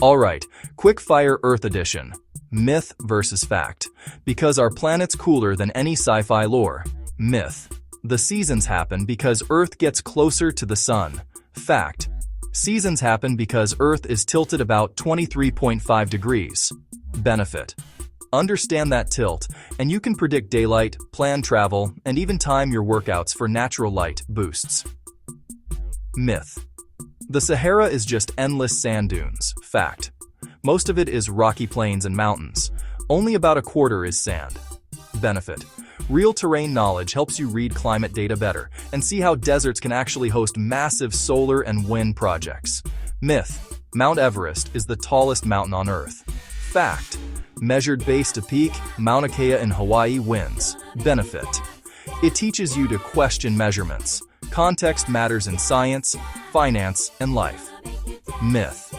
Alright, quick-fire Earth edition. Myth versus fact. Because our planet's cooler than any sci-fi lore. Myth. The seasons happen because Earth gets closer to the sun. Fact. Seasons happen because Earth is tilted about 23.5 degrees. Benefit. Understand that tilt, and you can predict daylight, plan travel, and even time your workouts for natural light boosts. Myth. The Sahara is just endless sand dunes. Fact. Most of it is rocky plains and mountains. Only about a quarter is sand. Benefit. Real terrain knowledge helps you read climate data better and see how deserts can actually host massive solar and wind projects. Myth. Mount Everest is the tallest mountain on Earth. Fact. Measured base to peak, Mauna Kea in Hawaii wins. Benefit. It teaches you to question measurements. Context matters in science, finance, and life. Myth.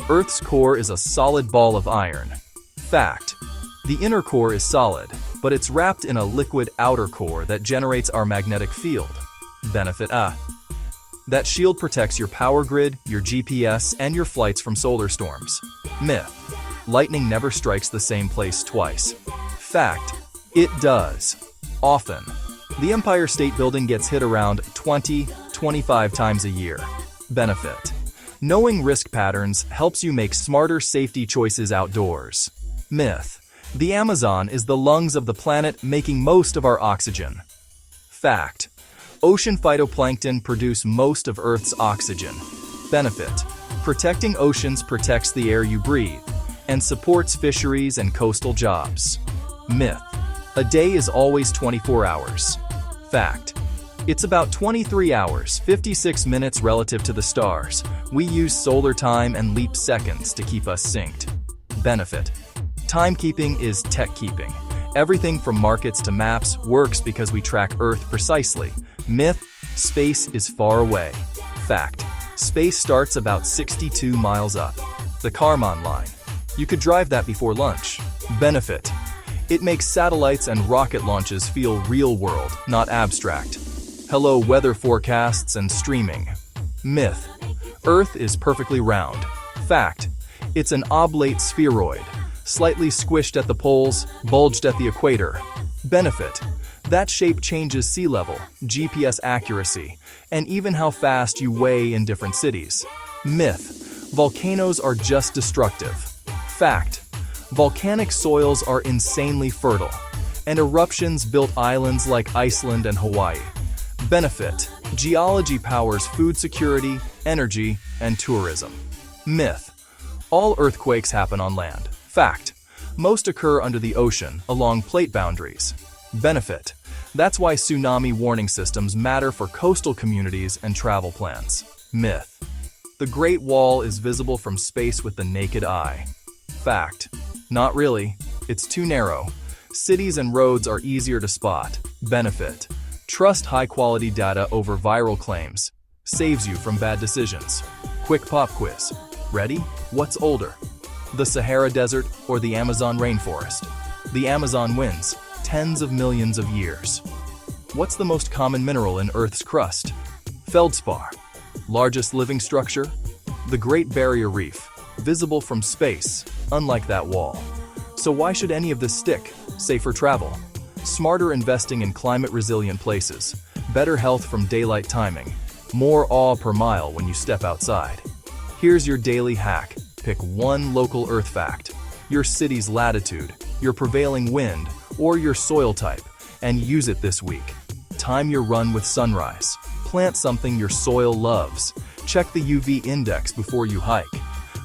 Earth's core is a solid ball of iron. Fact. The inner core is solid, but it's wrapped in a liquid outer core that generates our magnetic field. Benefit. That shield protects your power grid, your GPS, and your flights from solar storms. Myth. Lightning never strikes the same place twice. Fact. It does. Often. The Empire State Building gets hit around 20-25 times a year. Benefit. Knowing risk patterns helps you make smarter safety choices outdoors. Myth. The Amazon is the lungs of the planet, making most of our oxygen. Fact. Ocean phytoplankton produce most of Earth's oxygen. Benefit. Protecting oceans protects the air you breathe and supports fisheries and coastal jobs. Myth. A day is always 24 hours. Fact. It's about 23 hours, 56 minutes relative to the stars. We use solar time and leap seconds to keep us synced. Benefit. Timekeeping is tech-keeping. Everything from markets to maps works because we track Earth precisely. Myth. Space is far away. Fact. Space starts about 62 miles up. The Kármán line. You could drive that before lunch. Benefit. It makes satellites and rocket launches feel real-world, not abstract. Hello, weather forecasts and streaming. Myth. Earth is perfectly round. Fact. It's an oblate spheroid, slightly squished at the poles, bulged at the equator. Benefit. That shape changes sea level, GPS accuracy, and even how fast you weigh in different cities. Myth. Volcanoes are just destructive. Fact. Volcanic soils are insanely fertile, and eruptions built islands like Iceland and Hawaii. Benefit. Geology powers food security, energy, and tourism. Myth. All earthquakes happen on land. Fact. Most occur under the ocean, along plate boundaries. Benefit. That's why tsunami warning systems matter for coastal communities and travel plans. Myth. The Great Wall is visible from space with the naked eye. Fact. Not really. It's too narrow. Cities and roads are easier to spot. Benefit. Trust high-quality data over viral claims. Saves you from bad decisions. Quick pop quiz. Ready? What's older? The Sahara Desert or the Amazon rainforest? The Amazon wins. Tens of millions of years. What's the most common mineral in Earth's crust? Feldspar. Largest living structure? The Great Barrier Reef. Visible from space, unlike that wall. So why should any of this stick? Safer travel. Smarter investing in climate-resilient places. Better health from daylight timing. More awe per mile when you step outside. Here's your daily hack. Pick one local Earth fact. Your city's latitude, your prevailing wind, or your soil type, and use it this week. Time your run with sunrise. Plant something your soil loves. Check the UV index before you hike.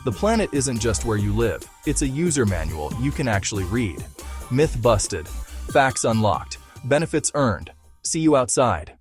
The planet isn't just where you live, it's a user manual you can actually read. Myth busted. Facts unlocked. Benefits earned. See you outside.